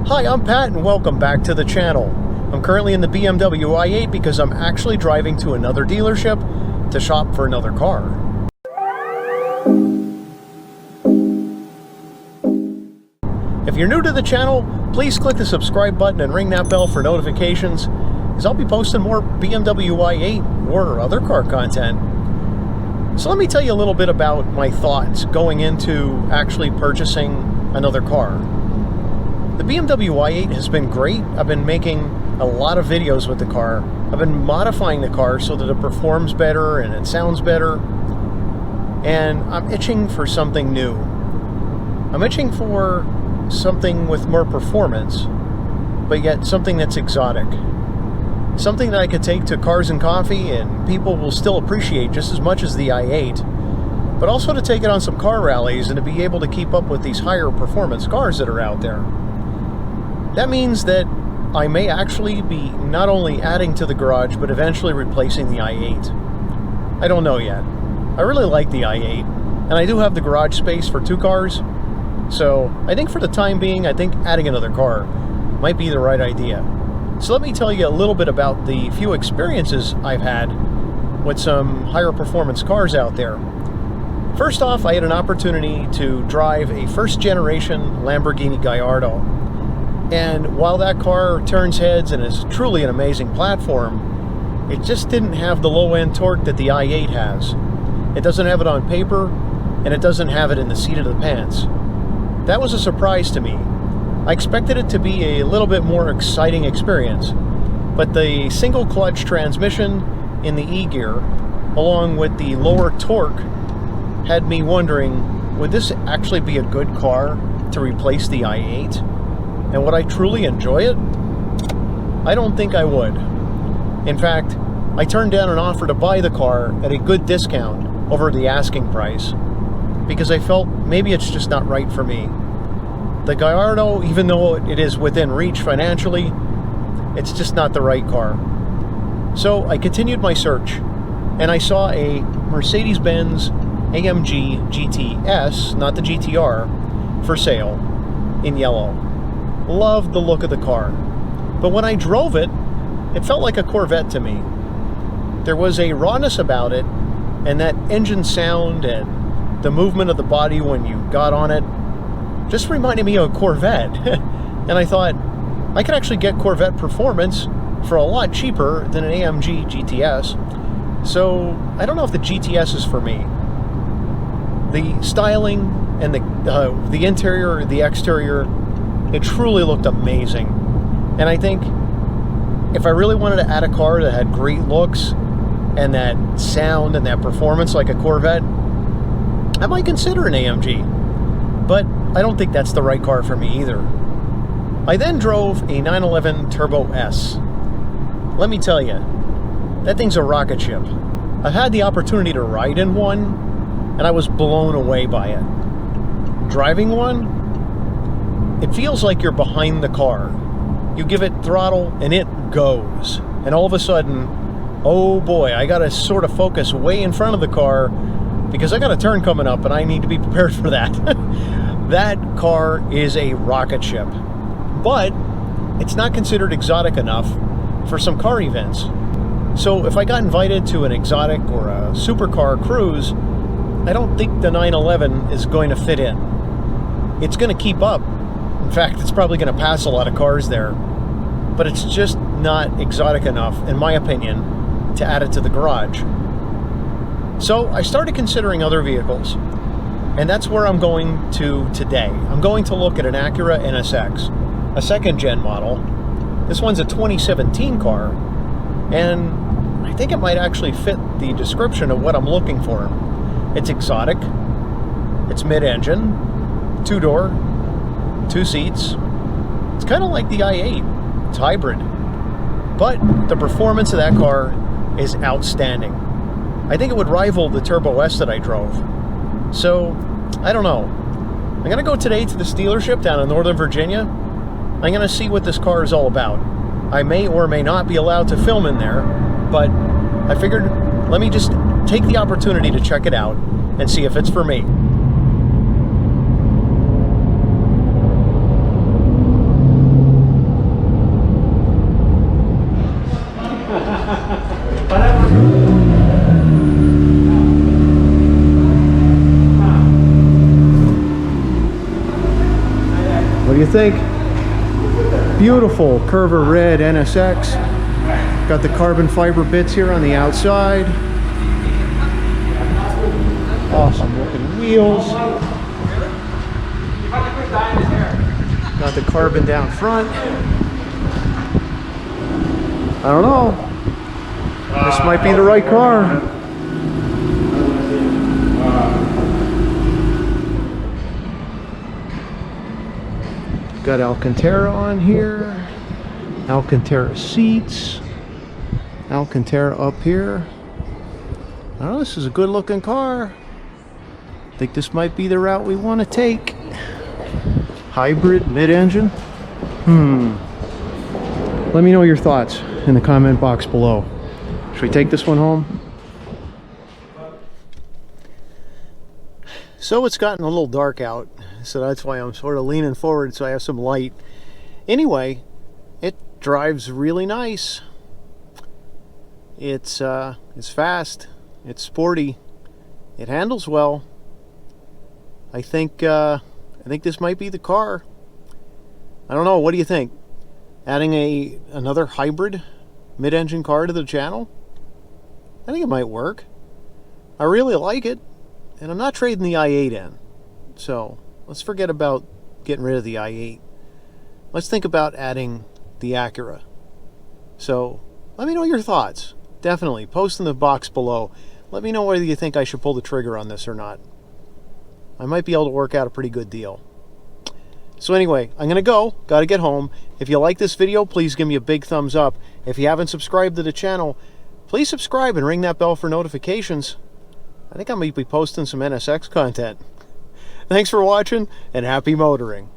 Hi, I'm Pat and welcome back to the channel. I'm currently in the BMW i8 because I'm actually driving to another dealership to shop for another car. If you're new to the channel, please click the subscribe button and ring that bell for notifications, as I'll be posting more BMW i8 or other car content. So let me tell you a little bit about my thoughts going into actually purchasing another car. The BMW i8 has been great. I've been making a lot of videos with the car. I've been modifying the car so that it performs better and it sounds better. And I'm itching for something new. I'm itching for something with more performance, but yet something that's exotic. Something that I could take to Cars and Coffee and people will still appreciate just as much as the i8, but also to take it on some car rallies and to be able to keep up with these higher performance cars that are out there. That means that I may actually be not only adding to the garage, but eventually replacing the i8. I don't know yet. I really like the i8, and I do have the garage space for two cars, so I think for the time being, I think adding another car might be the right idea. So let me tell you a little bit about the few experiences I've had with some higher performance cars out there. First off, I had an opportunity to drive a first generation Lamborghini Gallardo. And while that car turns heads and is truly an amazing platform, it just didn't have the low-end torque that the i8 has. It doesn't have it on paper, and it doesn't have it in the seat of the pants. That was a surprise to me. I expected it to be a little bit more exciting experience, but the single clutch transmission in the E-gear, along with the lower torque, had me wondering, would this actually be a good car to replace the i8? And would I truly enjoy it? I don't think I would. In fact, I turned down an offer to buy the car at a good discount over the asking price because I felt maybe it's just not right for me. The Gallardo, even though it is within reach financially, it's just not the right car. So I continued my search, and I saw a Mercedes-Benz AMG GT-S, not the GTR, for sale in yellow. Loved the look of the car, but when I drove it, it felt like a Corvette to me. There was a rawness about it, and that engine sound and the movement of the body when you got on it just reminded me of a Corvette. And I thought, I could actually get Corvette performance for a lot cheaper than an AMG GT-S. So I don't know if the GT-S is for me. The styling and the interior, the exterior, it truly looked amazing. And I think if I really wanted to add a car that had great looks and that sound and that performance like a Corvette, I might consider an AMG. But I don't think that's the right car for me either. I then drove a 911 Turbo S. Let me tell you, that thing's a rocket ship. I've had the opportunity to ride in one, and I was blown away by it. Driving one, it feels like you're behind the car. You give it throttle and it goes. And all of a sudden, oh boy, I gotta sort of focus way in front of the car because I got a turn coming up and I need to be prepared for that. That car is a rocket ship. But it's not considered exotic enough for some car events. So if I got invited to an exotic or a supercar cruise, I don't think the 911 is going to fit in. It's going to keep up. In fact, it's probably going to pass a lot of cars there, but it's just not exotic enough, in my opinion, to add it to the garage. So I started considering other vehicles, and that's where I'm going to today. I'm going to look at an Acura NSX, a second-gen model. This one's a 2017 car, and I think it might actually fit the description of what I'm looking for. It's exotic, it's mid-engine, two-door, 2 seats. It's kind of like the i8. It's hybrid. But the performance of that car is outstanding. I think it would rival the Turbo S that I drove. So, I don't know. I'm going to go today to this dealership down in Northern Virginia. I'm going to see what this car is all about. I may or may not be allowed to film in there, but I figured let me just take the opportunity to check it out and see if it's for me. think? Beautiful Curva red NSX. Got the carbon fiber bits here on the outside. Awesome looking wheels. Got the carbon down front. I don't know. This might be the right car. Got Alcantara on here. Alcantara seats. Alcantara up here. I don't know, this is a good looking car. I think this might be the route we want to take. Hybrid mid-engine. Let me know your thoughts in the comment box below. Should we take this one home? So it's gotten a little dark out, so that's why I'm sort of leaning forward so I have some light. Anyway, it drives really nice. It's fast, it's sporty, it handles well. I think this might be the car. I don't know, what do you think? Adding another hybrid mid-engine car to the channel? I think it might work. I really like it, and I'm not trading the i8 in. So let's forget about getting rid of the i8. Let's think about adding the Acura. So let me know your thoughts. Definitely post in the box below. Let me know whether you think I should pull the trigger on this or not. I might be able to work out a pretty good deal. So anyway, I'm going to go. Got to get home. If you like this video, please give me a big thumbs up. If you haven't subscribed to the channel, please subscribe and ring that bell for notifications. I think I might be posting some NSX content. Thanks for watching, and happy motoring.